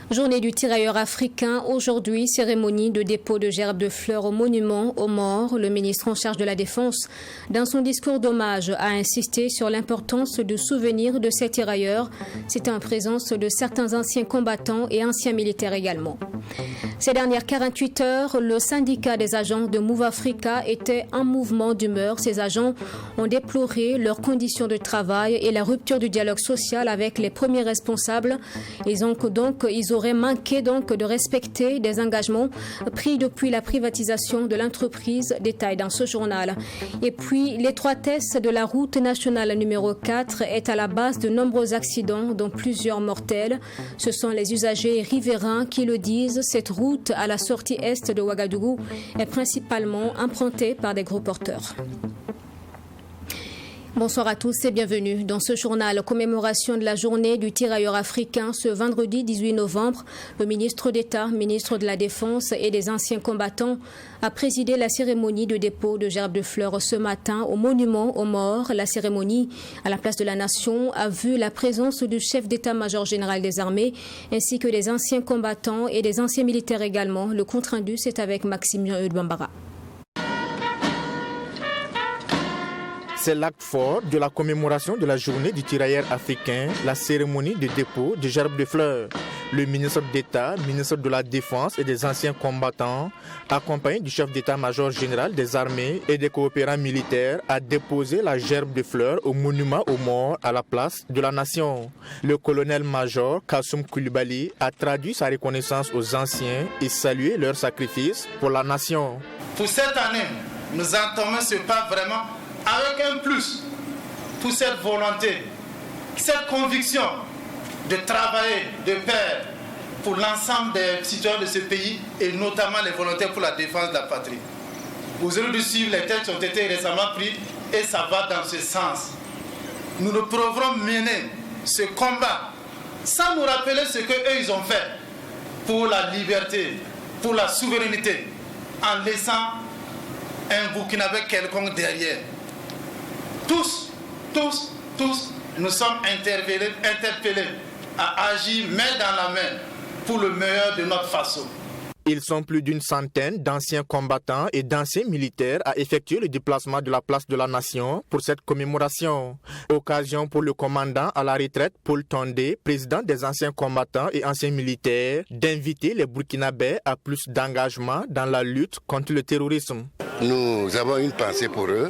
Journée du tirailleur africain. Aujourd'hui, cérémonie de dépôt de gerbes de fleurs au monument aux morts. Le ministre en charge de la Défense, dans son discours d'hommage, a insisté sur l'importance de souvenir de ces tirailleurs. C'était en présence de certains anciens combattants et anciens militaires également. Ces dernières 48 heures, le syndicat des agents de Move Africa était en mouvement d'humeur. Ces agents ont déploré leurs conditions de travail et la rupture du dialogue social avec les premiers responsables. Ils auraient manqué de respecter des engagements pris depuis la privatisation de l'entreprise, détaille dans ce journal. Et puis, l'étroitesse de la route nationale numéro 4 est à la base de nombreux accidents, dont plusieurs mortels. Ce sont les usagers riverains qui le disent. Cette route à la sortie est de Ouagadougou est principalement empruntée par des gros porteurs. Bonsoir à tous et bienvenue dans ce journal. Commémoration de la journée du tirailleur africain ce vendredi 18 novembre. Le ministre d'État, ministre de la Défense et des anciens combattants a présidé la cérémonie de dépôt de gerbes de fleurs ce matin au monument aux morts. La cérémonie à la place de la Nation a vu la présence du chef d'état-major général des armées ainsi que des anciens combattants et des anciens militaires également. Le compte-rendu, c'est avec Maxime Bambara. C'est l'acte fort de la commémoration de la journée du tirailleur africain, la cérémonie de dépôt de gerbes de fleurs. Le ministre d'État, ministre de la Défense et des anciens combattants, accompagné du chef d'état-major général des armées et des coopérants militaires, a déposé la gerbe de fleurs au monument aux morts à la place de la Nation. Le colonel-major Kassoum Koulibaly a traduit sa reconnaissance aux anciens et salué leur sacrifice pour la Nation. Pour cette année, nous entamons ce pas vraiment avec un plus pour cette volonté, cette conviction de travailler de pair pour l'ensemble des citoyens de ce pays et notamment les volontaires pour la défense de la patrie. Vous aurez dû suivre, les textes ont été récemment pris et ça va dans ce sens. Nous ne pourrons mener ce combat sans nous rappeler ce qu'eux ils ont fait pour la liberté, pour la souveraineté, en laissant un Burkinabé quelconque derrière. Tous, nous sommes interpellés à agir main dans la main pour le meilleur de notre façon. Ils sont plus d'une centaine d'anciens combattants et d'anciens militaires à effectuer le déplacement de la place de la Nation pour cette commémoration. Occasion pour le commandant à la retraite Paul Tondé, président des anciens combattants et anciens militaires, d'inviter les Burkinabés à plus d'engagement dans la lutte contre le terrorisme. Nous avons une pensée pour eux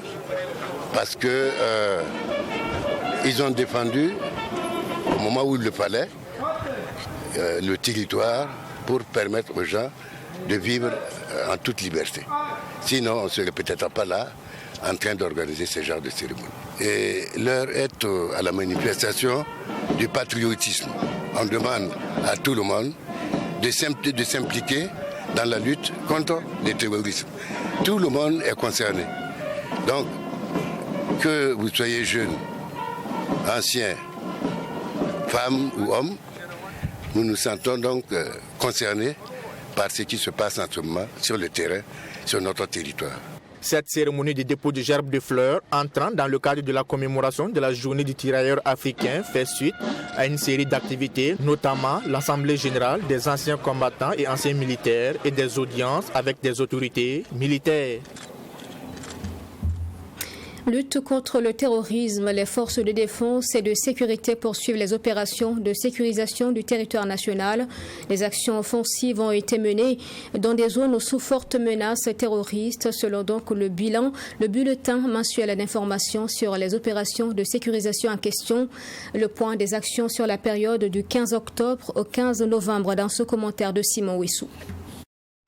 parce que ils ont défendu au moment où il le fallait le territoire pour permettre aux gens de vivre en toute liberté. Sinon, on ne serait peut-être pas là en train d'organiser ce genre de cérémonie. Et l'heure est à la manifestation du patriotisme. On demande à tout le monde de s'impliquer dans la lutte contre le terrorisme. Tout le monde est concerné. Donc, que vous soyez jeune, ancien, femme ou homme, nous nous sentons donc concernés par ce qui se passe en ce moment sur le terrain, sur notre territoire. Cette cérémonie de dépôt de gerbes de fleurs, entrant dans le cadre de la commémoration de la journée du tirailleur africain, fait suite à une série d'activités, notamment l'Assemblée générale des anciens combattants et anciens militaires et des audiences avec des autorités militaires. Lutte contre le terrorisme, les forces de défense et de sécurité poursuivent les opérations de sécurisation du territoire national. Les actions offensives ont été menées dans des zones sous forte menace terroriste, selon donc le bulletin mensuel d'information sur les opérations de sécurisation en question. Le point des actions sur la période du 15 octobre au 15 novembre dans ce commentaire de Simon Wissou.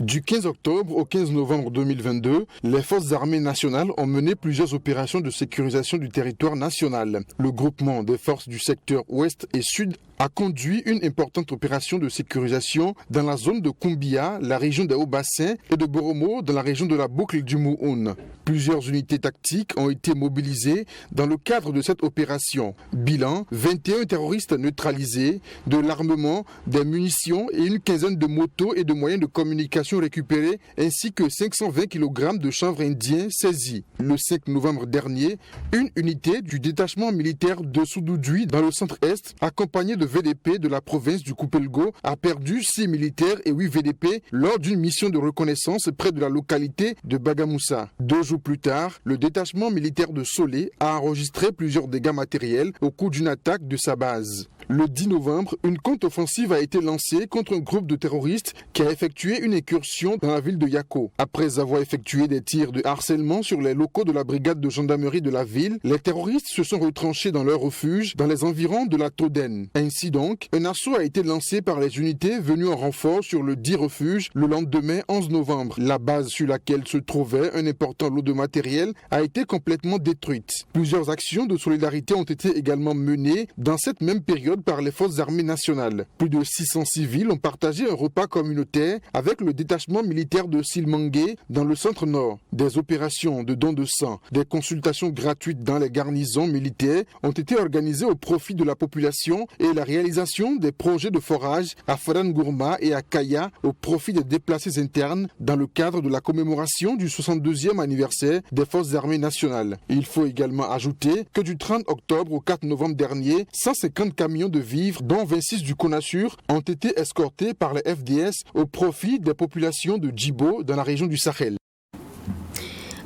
Du 15 octobre au 15 novembre 2022, les forces armées nationales ont mené plusieurs opérations de sécurisation du territoire national. Le groupement des forces du secteur ouest et sud a conduit une importante opération de sécurisation dans la zone de Kumbia, la région des Hauts-Bassins, et de Boromo, dans la région de la boucle du Mouhoun. Plusieurs unités tactiques ont été mobilisées dans le cadre de cette opération. Bilan, 21 terroristes neutralisés, de l'armement, des munitions et une quinzaine de motos et de moyens de communication récupérés, ainsi que 520 kg de chanvre indien saisis. Le 5 novembre dernier, une unité du détachement militaire de Soudoudui dans le centre-est, accompagnée de VDP de la province du Koupelgo, a perdu 6 militaires et 8 VDP lors d'une mission de reconnaissance près de la localité de Bagamoussa. 2 jours plus tard, le détachement militaire de Solé a enregistré plusieurs dégâts matériels au cours d'une attaque de sa base. Le 10 novembre, une contre-offensive a été lancée contre un groupe de terroristes qui a effectué une incursion dans la ville de Yako. Après avoir effectué des tirs de harcèlement sur les locaux de la brigade de gendarmerie de la ville, les terroristes se sont retranchés dans leur refuge dans les environs de la Toden. Ainsi donc, un assaut a été lancé par les unités venues en renfort sur le dit refuge le lendemain 11 novembre. La base sur laquelle se trouvait un important lot de matériel a été complètement détruite. Plusieurs actions de solidarité ont été également menées dans cette même période par les forces armées nationales. Plus de 600 civils ont partagé un repas communautaire avec le détachement militaire de Silmangué dans le centre-nord. Des opérations de dons de sang, des consultations gratuites dans les garnisons militaires ont été organisées au profit de la population et la réalisation des projets de forage à Farangourma et à Kaya au profit des déplacés internes dans le cadre de la commémoration du 62e anniversaire des forces armées nationales. Il faut également ajouter que du 30 octobre au 4 novembre dernier, 150 camions de vivres, dont 26 du CONASUR, ont été escortés par les FDS au profit des populations de Djibo dans la région du Sahel.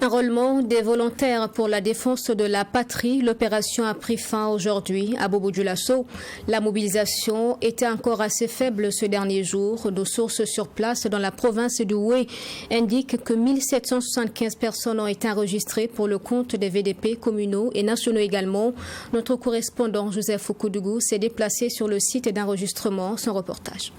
Enrôlement des volontaires pour la défense de la patrie. L'opération a pris fin aujourd'hui à Bobo-Dioulasso. La mobilisation était encore assez faible ce dernier jour. Nos sources sur place dans la province du Houé indiquent que 1775 personnes ont été enregistrées pour le compte des VDP communaux et nationaux également. Notre correspondant Joseph Okoudougou s'est déplacé sur le site d'enregistrement. Son reportage.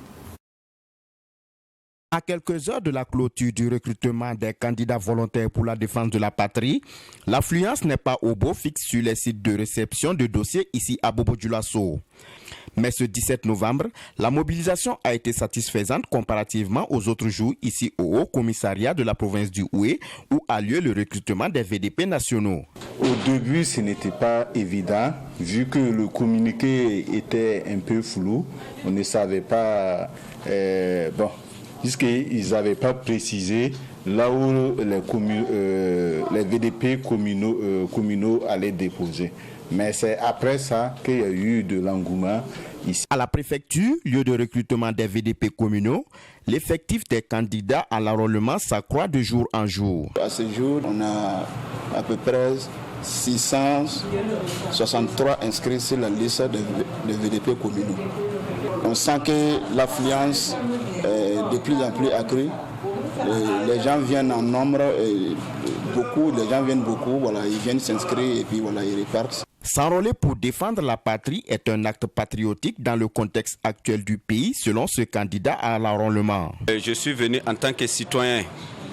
À quelques heures de la clôture du recrutement des candidats volontaires pour la défense de la patrie, l'affluence n'est pas au beau fixe sur les sites de réception de dossiers ici à Bobo-Dioulasso. Mais ce 17 novembre, la mobilisation a été satisfaisante comparativement aux autres jours ici au Haut Commissariat de la province du Houé où a lieu le recrutement des VDP nationaux. Au début, ce n'était pas évident vu que le communiqué était un peu flou. On ne savait pas... puisqu'ils n'avaient pas précisé là où les VDP communaux allaient déposer. Mais c'est après ça qu'il y a eu de l'engouement ici. À la préfecture, lieu de recrutement des VDP communaux, l'effectif des candidats à l'enrôlement s'accroît de jour en jour. À ce jour, on a à peu près 663 inscrits sur la liste des VDP communaux. On sent que l'affluence est de plus en plus accrue. Les gens viennent en nombre, les gens viennent beaucoup, ils viennent s'inscrire et puis ils repartent. S'enrôler pour défendre la patrie est un acte patriotique dans le contexte actuel du pays, selon ce candidat à l'enrôlement. Je suis venu en tant que citoyen.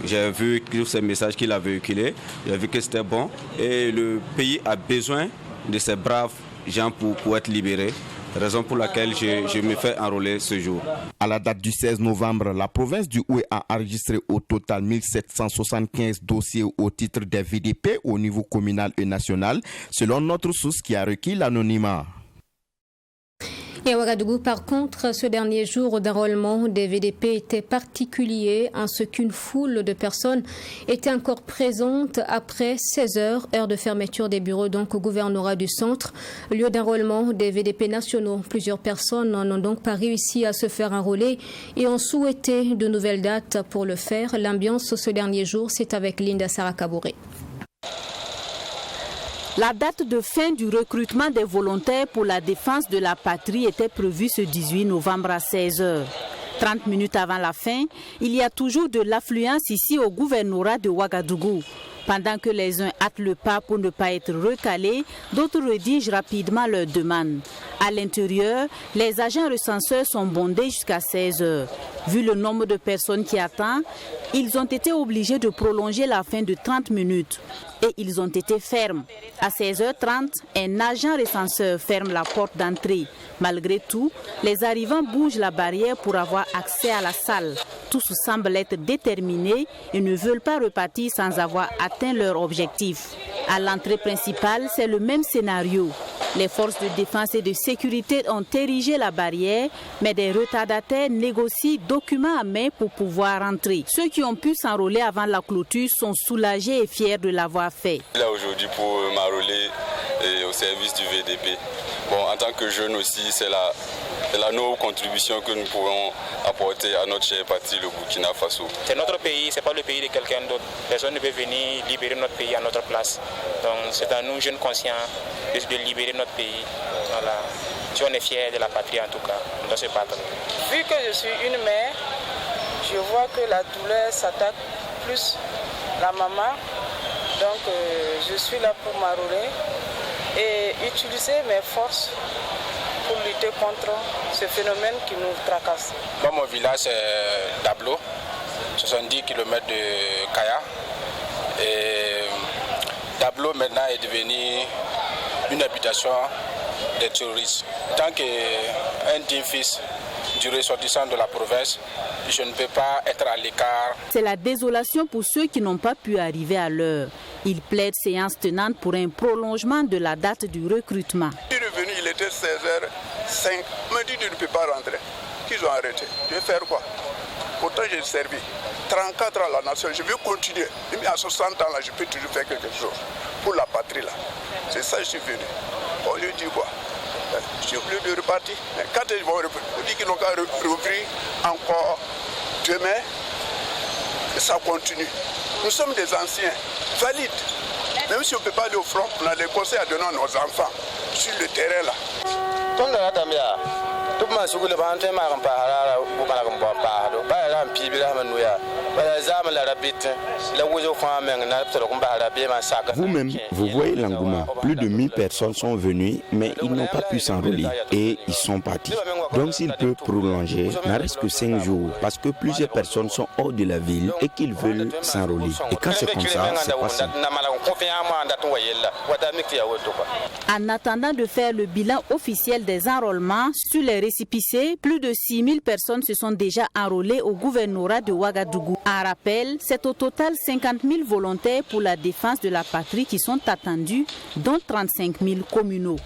J'ai vu tous ces messages qu'il a véhiculés, j'ai vu que c'était bon et le pays a besoin de ces braves gens pour être libérés. Raison pour laquelle je me fais enrôler ce jour. À la date du 16 novembre, la province du Houé a enregistré au total 1775 dossiers au titre des VDP au niveau communal et national, selon notre source qui a requis l'anonymat. Et à Ouagadougou, par contre, ce dernier jour d'enrôlement des VDP était particulier en ce qu'une foule de personnes était encore présente après 16 heures, heure de fermeture des bureaux donc au gouvernorat du centre, lieu d'enrôlement des VDP nationaux. Plusieurs personnes n'ont donc pas réussi à se faire enrôler et ont souhaité de nouvelles dates pour le faire. L'ambiance ce dernier jour, c'est avec Linda Sarakabouré. La date de fin du recrutement des volontaires pour la défense de la patrie était prévue ce 18 novembre à 16h. 30 minutes avant la fin, il y a toujours de l'affluence ici au gouvernorat de Ouagadougou. Pendant que les uns hâtent le pas pour ne pas être recalés, d'autres rédigent rapidement leurs demandes. À l'intérieur, les agents recenseurs sont bondés jusqu'à 16h. Vu le nombre de personnes qui attendent, ils ont été obligés de prolonger la fin de 30 minutes et ils ont été fermes. À 16h30, un agent recenseur ferme la porte d'entrée. Malgré tout, les arrivants bougent la barrière pour avoir accès à la salle. Tous semblent être déterminés et ne veulent pas repartir sans avoir atteint leur objectif. À l'entrée principale, c'est le même scénario. Les forces de défense et de sécurité ont érigé la barrière, mais des retardataires négocient documents à main pour pouvoir entrer. Ceux qui ont pu s'enrôler avant la clôture sont soulagés et fiers de l'avoir fait. Là aujourd'hui pour m'enrôler au service du VDP. Bon, en tant que jeune aussi, c'est la noble contribution que nous pourrons apporter à notre cher parti, le Burkina Faso. C'est notre pays, ce n'est pas le pays de quelqu'un d'autre. Personne ne peut venir libérer notre pays à notre place. Donc c'est à nous, jeunes conscients, de libérer notre pays. Voilà. Si on est fiers de la patrie en tout cas, on doit se battre. Vu que je suis une mère, je vois que la douleur s'attaque plus la maman. Donc je suis là pour m'enrôler et utiliser mes forces pour lutter contre ce phénomène qui nous tracasse. Moi, mon village c'est Dablo, 70 km de Kaya. Et Dablo maintenant est devenu une habitation des terroristes. Tant qu'un digne fils du ressortissant de la province, je ne peux pas être à l'écart. C'est la désolation pour ceux qui n'ont pas pu arriver à l'heure. Ils plaident séance tenante pour un prolongement de la date du recrutement. Je suis revenu, il était 16h05. On m'a dit que je ne peux pas rentrer. Qu'ils ont arrêté. Je vais faire quoi? Pourtant j'ai servi 34 ans à la nation, je veux continuer. Même à 60 ans là, je peux toujours faire quelque chose pour la patrie là. C'est ça que je suis venu. On lui dit quoi? J'ai oublié de repartir. Mais quand ils vont repartir, on dit qu'ils n'ont qu'à rouvrir encore demain. Et ça continue. Nous sommes des anciens, valides. Même si on ne peut pas aller au front, on a des conseils à donner à nos enfants sur le terrain là. Vous-même, vous voyez l'engouement. Plus de 1000 personnes sont venues, mais ils n'ont pas pu s'enrôler et ils sont partis. Donc s'il peut prolonger, il ne reste que 5 jours parce que plusieurs personnes sont hors de la ville et qu'ils veulent s'enrôler. Et quand c'est comme ça, c'est pas simple. En attendant de faire le bilan officiel des enrôlements, sur les récépissés, plus de 6000 personnes se sont déjà enrôlées au gouvernorat de Ouagadougou. En rappel, c'est au total 50 000 volontaires pour la défense de la patrie qui sont attendus, dont 35 000 communaux.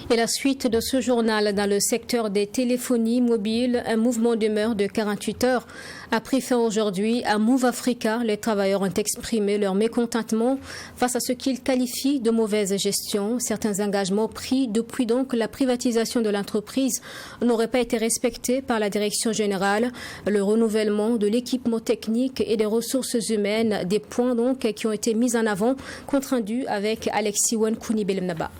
Et la suite de ce journal dans le secteur des téléphonies mobiles, un mouvement d'humeur de 48 heures a pris fin aujourd'hui à Move Africa. Les travailleurs ont exprimé leur mécontentement face à ce qu'ils qualifient de mauvaise gestion. Certains engagements pris depuis donc la privatisation de l'entreprise n'auraient pas été respectés par la direction générale. Le renouvellement de l'équipement technique et des ressources humaines, des points donc qui ont été mis en avant, compte rendu avec Alexis Wankouni Belemnaba.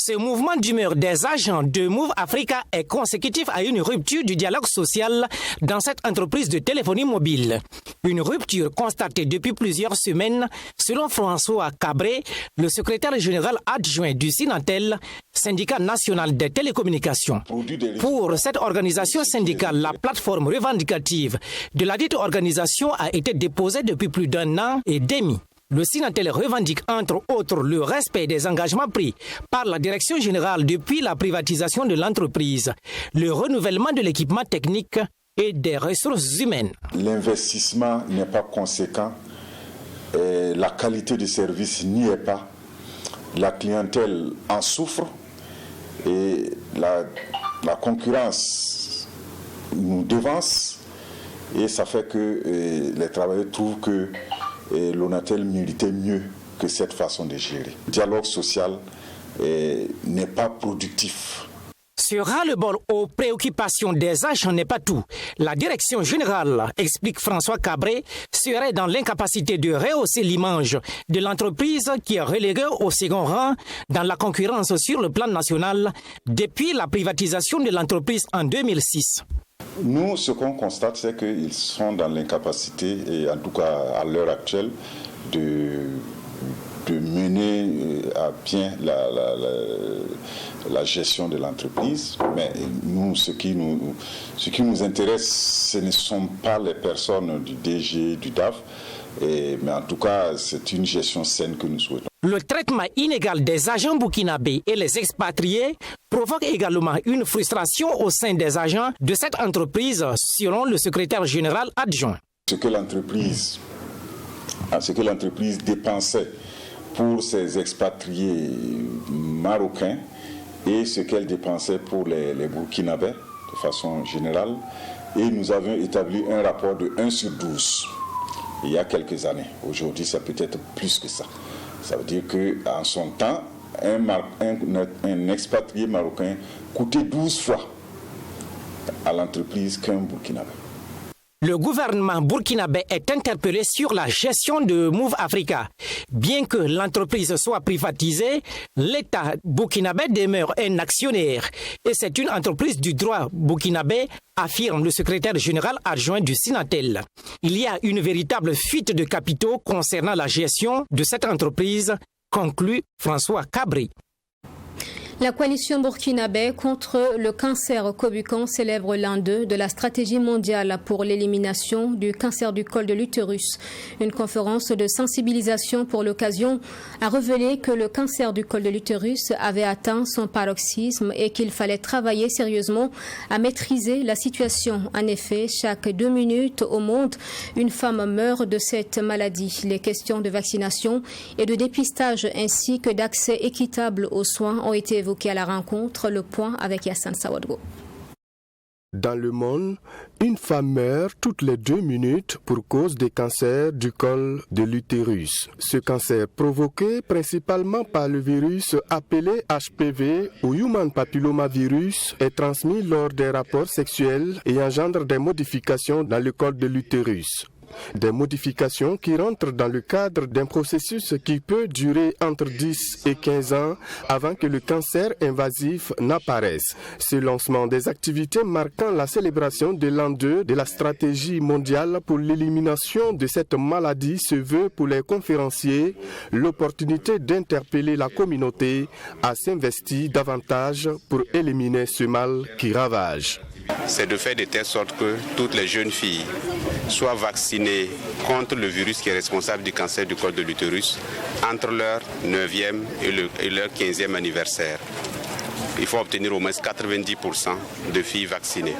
Ce mouvement d'humeur des agents de Move Africa est consécutif à une rupture du dialogue social dans cette entreprise de téléphonie mobile. Une rupture constatée depuis plusieurs semaines, selon François Cabré, le secrétaire général adjoint du Sinatel, syndicat national des télécommunications. Pour cette organisation syndicale, la plateforme revendicative de la dite organisation a été déposée depuis plus d'1 an et demi. Le Sinatel revendique entre autres le respect des engagements pris par la direction générale depuis la privatisation de l'entreprise, le renouvellement de l'équipement technique et des ressources humaines. L'investissement n'est pas conséquent, et la qualité de service n'y est pas, la clientèle en souffre et la concurrence nous devance et ça fait que les travailleurs trouvent que l'Onatel méritait mieux que cette façon de gérer. Le dialogue social n'est pas productif. Ce ras-le-bol aux préoccupations des agents n'est pas tout. La direction générale, explique François Cabré, serait dans l'incapacité de rehausser l'image de l'entreprise qui est reléguée au second rang dans la concurrence sur le plan national depuis la privatisation de l'entreprise en 2006. Nous, ce qu'on constate, c'est qu'ils sont dans l'incapacité, et en tout cas à l'heure actuelle, de mener à bien la gestion de l'entreprise. Mais nous, ce qui nous intéresse, ce ne sont pas les personnes du DG, du DAF, mais en tout cas, c'est une gestion saine que nous souhaitons. Le traitement inégal des agents burkinabés et les expatriés provoque également une frustration au sein des agents de cette entreprise, selon le secrétaire général adjoint. Ce que l'entreprise dépensait pour ses expatriés marocains et ce qu'elle dépensait pour les Burkinabés de façon générale. Et nous avions établi un rapport de 1/12 il y a quelques années. Aujourd'hui, c'est peut-être plus que ça. Ça veut dire qu'en son temps, un expatrié marocain coûtait 12 fois à l'entreprise qu'un Burkinabé. Le gouvernement burkinabé est interpellé sur la gestion de Move Africa. Bien que l'entreprise soit privatisée, l'État burkinabé demeure un actionnaire. Et c'est une entreprise du droit burkinabé, affirme le secrétaire général adjoint du Sinatel. Il y a une véritable fuite de capitaux concernant la gestion de cette entreprise, conclut François Cabri. La coalition burkinabé contre le cancer Kobukan célèbre l'an 2 de la stratégie mondiale pour l'élimination du cancer du col de l'utérus. Une conférence de sensibilisation pour l'occasion a révélé que le cancer du col de l'utérus avait atteint son paroxysme et qu'il fallait travailler sérieusement à maîtriser la situation. En effet, chaque 2 minutes au monde, une femme meurt de cette maladie. Les questions de vaccination et de dépistage ainsi que d'accès équitable aux soins ont été évoquées à la rencontre. Le point avec Yassine Sawadgo. Dans le monde, une femme meurt toutes les 2 minutes pour cause des cancers du col de l'utérus. Ce cancer provoqué principalement par le virus appelé HPV ou Human Papillomavirus est transmis lors des rapports sexuels et engendre des modifications dans le col de l'utérus. Des modifications qui rentrent dans le cadre d'un processus qui peut durer entre 10 et 15 ans avant que le cancer invasif n'apparaisse. Ce lancement des activités marquant la célébration de l'an 2 de la stratégie mondiale pour l'élimination de cette maladie se veut pour les conférenciers l'opportunité d'interpeller la communauté à s'investir davantage pour éliminer ce mal qui ravage. C'est de faire de telle sorte que toutes les jeunes filles soient vaccinées contre le virus qui est responsable du cancer du col de l'utérus entre leur 9e et leur 15e anniversaire. Il faut obtenir au moins 90% de filles vaccinées.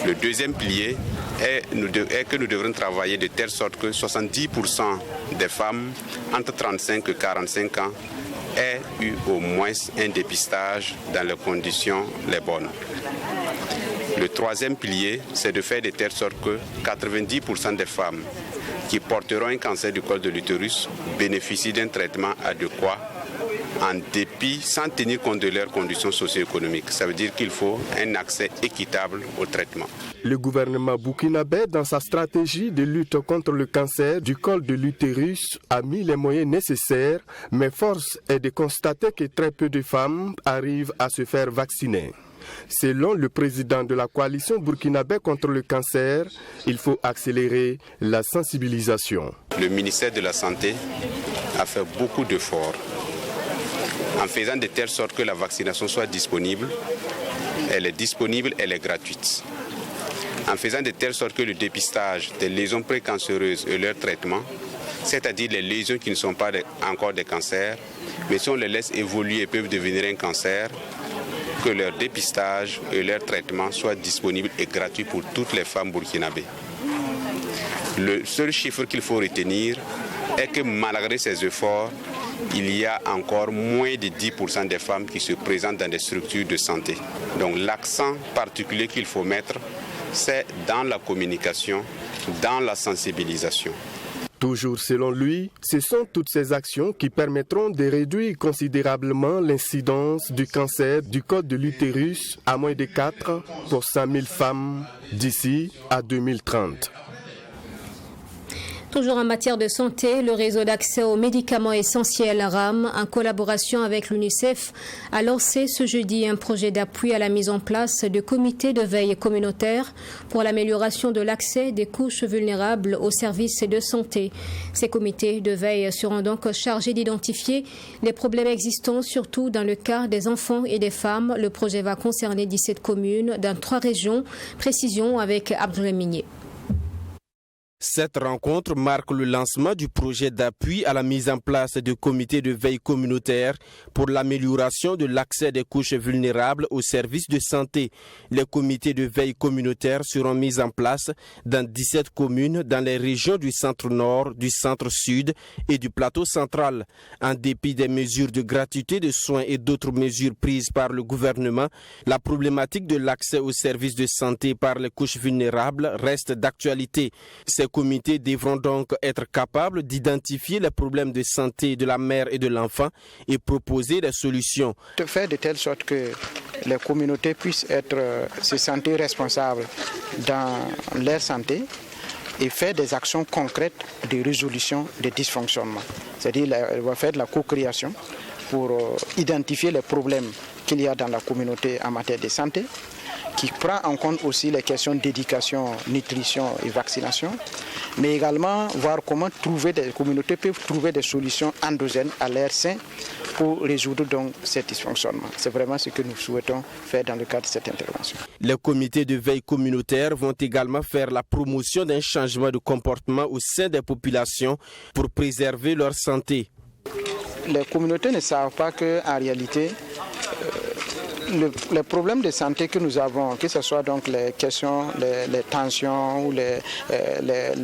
Le deuxième pilier est que nous devrons travailler de telle sorte que 70% des femmes entre 35 et 45 ans aient eu au moins un dépistage dans les conditions les bonnes. Le troisième pilier, c'est de faire de telle sorte que 90% des femmes qui porteront un cancer du col de l'utérus bénéficient d'un traitement adéquat en dépit, sans tenir compte de leurs conditions socio-économiques. Ça veut dire qu'il faut un accès équitable au traitement. Le gouvernement burkinabé, dans sa stratégie de lutte contre le cancer du col de l'utérus, a mis les moyens nécessaires, mais force est de constater que très peu de femmes arrivent à se faire vacciner. Selon le président de la coalition burkinabé contre le cancer, il faut accélérer la sensibilisation. Le ministère de la Santé a fait beaucoup d'efforts en faisant de telle sorte que la vaccination soit disponible. Elle est disponible, elle est gratuite. En faisant de telle sorte que le dépistage des lésions précancéreuses et leur traitement, c'est-à-dire les lésions qui ne sont pas encore des cancers, mais si on les laisse évoluer, peuvent devenir un cancer, que leur dépistage et leur traitement soient disponibles et gratuits pour toutes les femmes burkinabées. Le seul chiffre qu'il faut retenir est que malgré ces efforts, il y a encore moins de 10% des femmes qui se présentent dans des structures de santé. Donc l'accent particulier qu'il faut mettre, c'est dans la communication, dans la sensibilisation. Toujours selon lui, ce sont toutes ces actions qui permettront de réduire considérablement l'incidence du cancer du col de l'utérus à moins de 4 pour 100 000 femmes d'ici à 2030. Toujours en matière de santé, le réseau d'accès aux médicaments essentiels RAM, en collaboration avec l'UNICEF, a lancé ce jeudi un projet d'appui à la mise en place de comités de veille communautaires pour l'amélioration de l'accès des couches vulnérables aux services de santé. Ces comités de veille seront donc chargés d'identifier les problèmes existants, surtout dans le cas des enfants et des femmes. Le projet va concerner 17 communes dans 3 régions. Précision avec Abdoulaye Migné. Cette rencontre marque le lancement du projet d'appui à la mise en place de comités de veille communautaire pour l'amélioration de l'accès des couches vulnérables aux services de santé. Les comités de veille communautaire seront mis en place dans 17 communes dans les régions du centre-nord, du centre-sud et du plateau central. En dépit des mesures de gratuité de soins et d'autres mesures prises par le gouvernement, la problématique de l'accès aux services de santé par les couches vulnérables reste d'actualité. Ces comités devront donc être capables d'identifier les problèmes de santé de la mère et de l'enfant et proposer des solutions. De faire de telle sorte que les communautés puissent se sentir responsables dans leur santé et faire des actions concrètes de résolution des dysfonctionnements. C'est-à-dire elle va faire de la co-création pour identifier les problèmes qu'il y a dans la communauté en matière de santé, qui prend en compte aussi les questions d'éducation, nutrition et vaccination, mais également voir comment les communautés peuvent trouver des solutions endogènes à leur sein pour résoudre donc ces dysfonctionnements. C'est vraiment ce que nous souhaitons faire dans le cadre de cette intervention. Les comités de veille communautaire vont également faire la promotion d'un changement de comportement au sein des populations pour préserver leur santé. Les communautés ne savent pas qu'en réalité, les problèmes de santé que nous avons, que ce soit donc les questions, les tensions ou les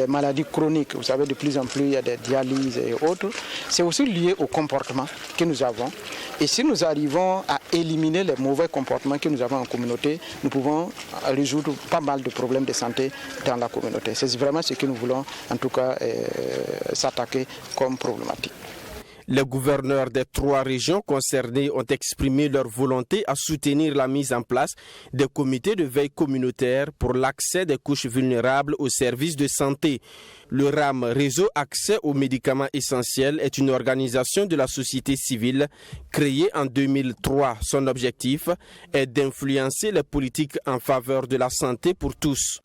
maladies chroniques, vous savez, de plus en plus il y a des dialyses et autres, c'est aussi lié au comportement que nous avons. Et si nous arrivons à éliminer les mauvais comportements que nous avons en communauté, nous pouvons résoudre pas mal de problèmes de santé dans la communauté. C'est vraiment ce que nous voulons en tout cas s'attaquer comme problématique. Les gouverneurs des 3 régions concernées ont exprimé leur volonté à soutenir la mise en place des comités de veille communautaire pour l'accès des couches vulnérables aux services de santé. Le RAM, Réseau Accès aux médicaments essentiels, est une organisation de la société civile créée en 2003. Son objectif est d'influencer les politiques en faveur de la santé pour tous.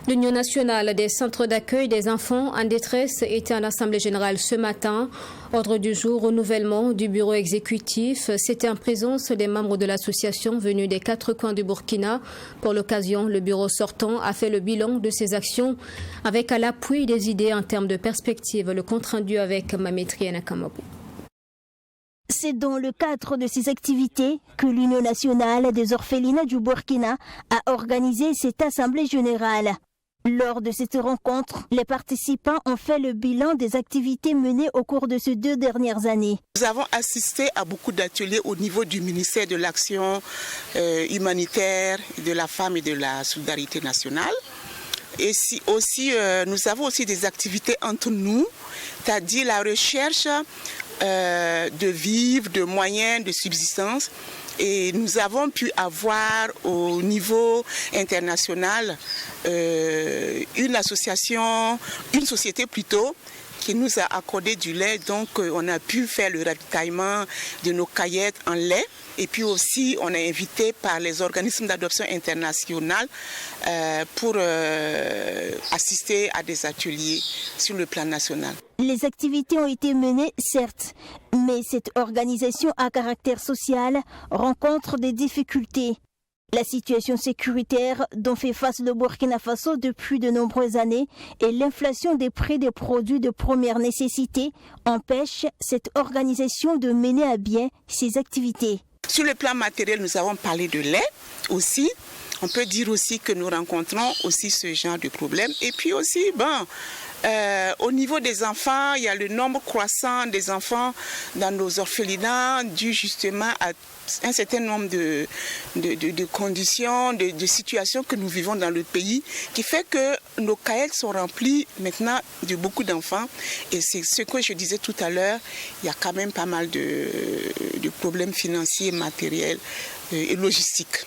L'Union nationale des centres d'accueil des enfants en détresse était en assemblée générale ce matin. Ordre du jour, renouvellement du bureau exécutif. C'était en présence des membres de l'association venus des 4 coins du Burkina. Pour l'occasion, le bureau sortant a fait le bilan de ses actions avec à l'appui des idées en termes de perspective. Le compte rendu avec Mamétrie Nakamabou. C'est dans le cadre de ces activités que l'Union nationale des orphelinats du Burkina a organisé cette assemblée générale. Lors de cette rencontre, les participants ont fait le bilan des activités menées au cours de ces 2 dernières années. Nous avons assisté à beaucoup d'ateliers au niveau du ministère de l'Action humanitaire, de la femme et de la solidarité nationale. Et nous avons aussi des activités entre nous, c'est-à-dire la recherche de vivres, de moyens de subsistance. Et nous avons pu avoir au niveau international une société plutôt, qui nous a accordé du lait. Donc on a pu faire le ravitaillement de nos caillettes en lait. Et puis aussi, on est invité par les organismes d'adoption internationale pour assister à des ateliers sur le plan national. Les activités ont été menées, certes, mais cette organisation à caractère social rencontre des difficultés. La situation sécuritaire dont fait face le Burkina Faso depuis de nombreuses années et l'inflation des prix des produits de première nécessité empêchent cette organisation de mener à bien ses activités. Sur le plan matériel, nous avons parlé de lait aussi. On peut dire aussi que nous rencontrons aussi ce genre de problème. Et puis aussi, au niveau des enfants, il y a le nombre croissant des enfants dans nos orphelinats dû justement à un certain nombre de conditions, de situations que nous vivons dans le pays, qui fait que nos cahiers sont remplis maintenant de beaucoup d'enfants. Et c'est ce que je disais tout à l'heure, il y a quand même pas mal de problèmes financiers, matériels et logistiques.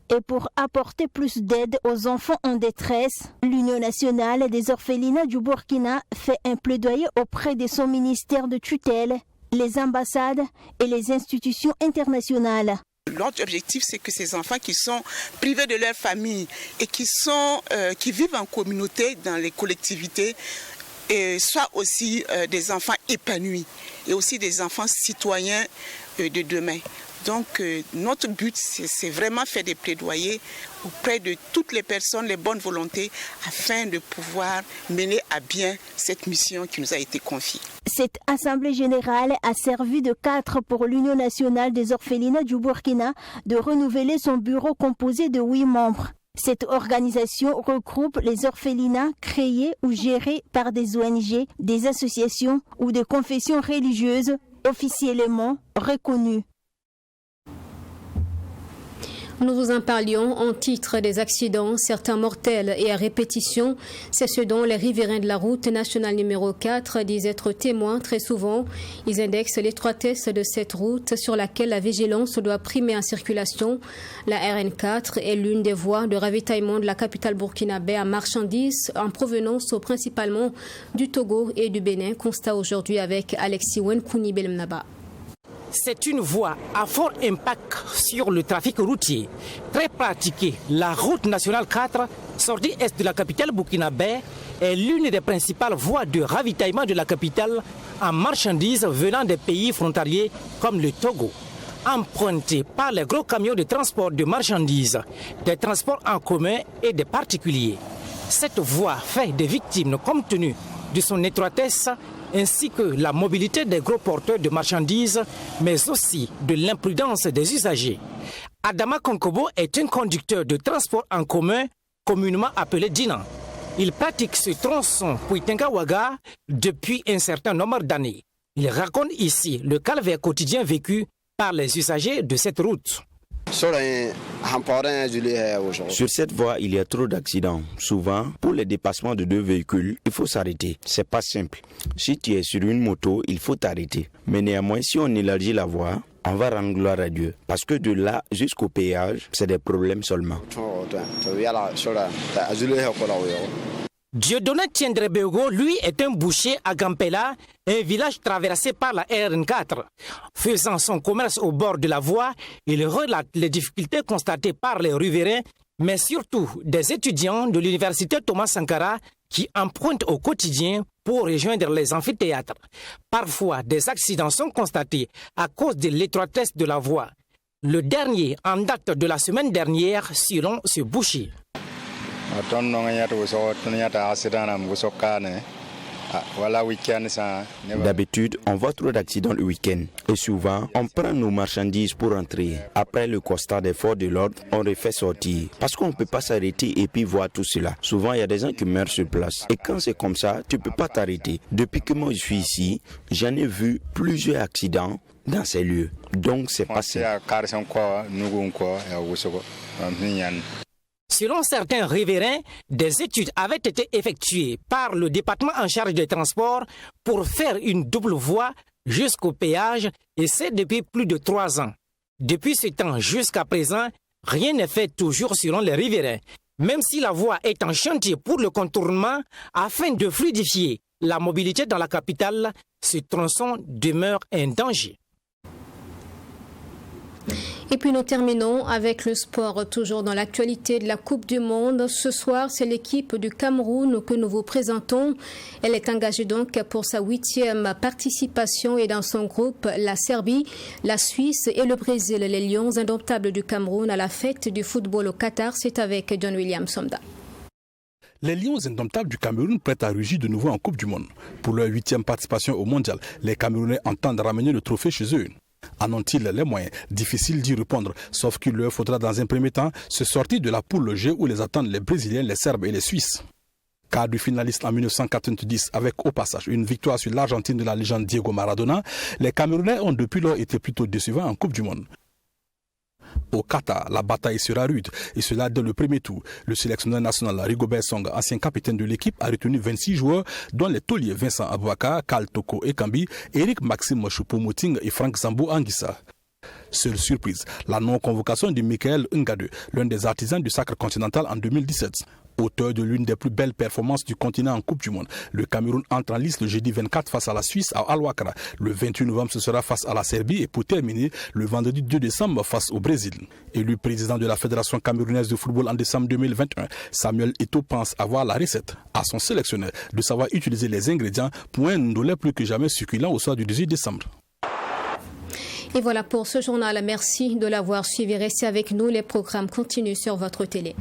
Et pour apporter plus d'aide aux enfants en détresse, l'Union nationale des orphelinats du Burkina fait un plaidoyer auprès de son ministère de tutelle, les ambassades et les institutions internationales. L'autre objectif, c'est que ces enfants qui sont privés de leur famille et qui vivent en communauté dans les collectivités soient aussi des enfants épanouis et aussi des enfants citoyens de demain. Donc notre but, c'est vraiment faire des plaidoyers auprès de toutes les personnes, les bonnes volontés, afin de pouvoir mener à bien cette mission qui nous a été confiée. Cette assemblée générale a servi de cadre pour l'Union nationale des orphelinats du Burkina de renouveler son bureau composé de 8 membres. Cette organisation regroupe les orphelinats créés ou gérés par des ONG, des associations ou des confessions religieuses officiellement reconnues. Nous vous en parlions en titre des accidents, certains mortels et à répétition. C'est ce dont les riverains de la route nationale numéro 4 disent être témoins très souvent. Ils indexent l'étroitesse de cette route sur laquelle la vigilance doit primer en circulation. La RN4 est l'une des voies de ravitaillement de la capitale burkinabé à marchandises en provenance principalement du Togo et du Bénin. Constat aujourd'hui avec Alexis Wenkouni Belmnaba. C'est une voie à fort impact sur le trafic routier. Très pratiquée, la route nationale 4, sortie est de la capitale burkinabé, est l'une des principales voies de ravitaillement de la capitale en marchandises venant des pays frontaliers comme le Togo. Empruntée par les gros camions de transport de marchandises, des transports en commun et des particuliers. Cette voie fait des victimes compte tenu de son étroitesse ainsi que la mobilité des gros porteurs de marchandises, mais aussi de l'imprudence des usagers. Adama Konkobo est un conducteur de transport en commun, communément appelé Dinan. Il pratique ce tronçon Puitenga-Ouaga depuis un certain nombre d'années. Il raconte ici le calvaire quotidien vécu par les usagers de cette route. Sur cette voie, il y a trop d'accidents. Souvent, pour les dépassements de 2 véhicules, il faut s'arrêter. C'est pas simple. Si tu es sur une moto, il faut t'arrêter. Mais néanmoins, si on élargit la voie, on va rendre gloire à Dieu. Parce que de là jusqu'au péage, c'est des problèmes seulement. Dieudonné Tiendrebego, lui, est un boucher à Gampela, un village traversé par la RN4. Faisant son commerce au bord de la voie, il relate les difficultés constatées par les riverains, mais surtout des étudiants de l'université Thomas Sankara qui empruntent au quotidien pour rejoindre les amphithéâtres. Parfois, des accidents sont constatés à cause de l'étroitesse de la voie. Le dernier en date de la semaine dernière, selon ce boucher. D'habitude, on voit trop d'accidents le week-end. Et souvent, on prend nos marchandises pour entrer. Après le constat des forces de l'ordre, on refait sortir. Parce qu'on ne peut pas s'arrêter et puis voir tout cela. Souvent, il y a des gens qui meurent sur place. Et quand c'est comme ça, tu ne peux pas t'arrêter. Depuis que moi je suis ici, j'en ai vu plusieurs accidents dans ces lieux. Donc, c'est pas simple. Selon certains riverains, des études avaient été effectuées par le département en charge des transports pour faire une double voie jusqu'au péage, et c'est depuis plus de 3 ans. Depuis ce temps jusqu'à présent, rien n'est fait toujours selon les riverains, même si la voie est en chantier pour le contournement afin de fluidifier la mobilité dans la capitale. Ce tronçon demeure un danger. Et puis nous terminons avec le sport, toujours dans l'actualité de la Coupe du Monde. Ce soir, c'est l'équipe du Cameroun que nous vous présentons. Elle est engagée donc pour sa 8e participation et dans son groupe, la Serbie, la Suisse et le Brésil. Les Lions indomptables du Cameroun à la fête du football au Qatar, c'est avec John William Somda. Les Lions indomptables du Cameroun prêtent à rugir de nouveau en Coupe du Monde. Pour leur 8e participation au Mondial, les Camerounais entendent ramener le trophée chez eux. En ont-ils les moyens? Difficile d'y répondre, sauf qu'il leur faudra dans un premier temps se sortir de la poule G où les attendent les Brésiliens, les Serbes et les Suisses. Quart du finaliste en 1990 avec au passage une victoire sur l'Argentine de la légende Diego Maradona, les Camerounais ont depuis lors été plutôt décevants en Coupe du Monde. Au Qatar, la bataille sera rude, et cela dès le premier tour. Le sélectionneur national Rigobert Song, ancien capitaine de l'équipe, a retenu 26 joueurs, dont les tauliers Vincent Abouaka, Karl Toko Ekambi, Eric Maxime Choupo-Moting et Franck Zambo Anguissa. Seule surprise, la non-convocation de Michael Ngade, l'un des artisans du sacre continental en 2017. Auteur de l'une des plus belles performances du continent en Coupe du Monde, le Cameroun entre en lice le jeudi 24 face à la Suisse à Al-Wakra. Le 28 novembre, ce sera face à la Serbie et pour terminer, le vendredi 2 décembre face au Brésil. Élu président de la Fédération camerounaise de football en décembre 2021, Samuel Eto'o pense avoir la recette à son sélectionneur de savoir utiliser les ingrédients pour un ndolé plus que jamais succulent au soir du 18 décembre. Et voilà pour ce journal. Merci de l'avoir suivi. Restez avec nous. Les programmes continuent sur votre télé.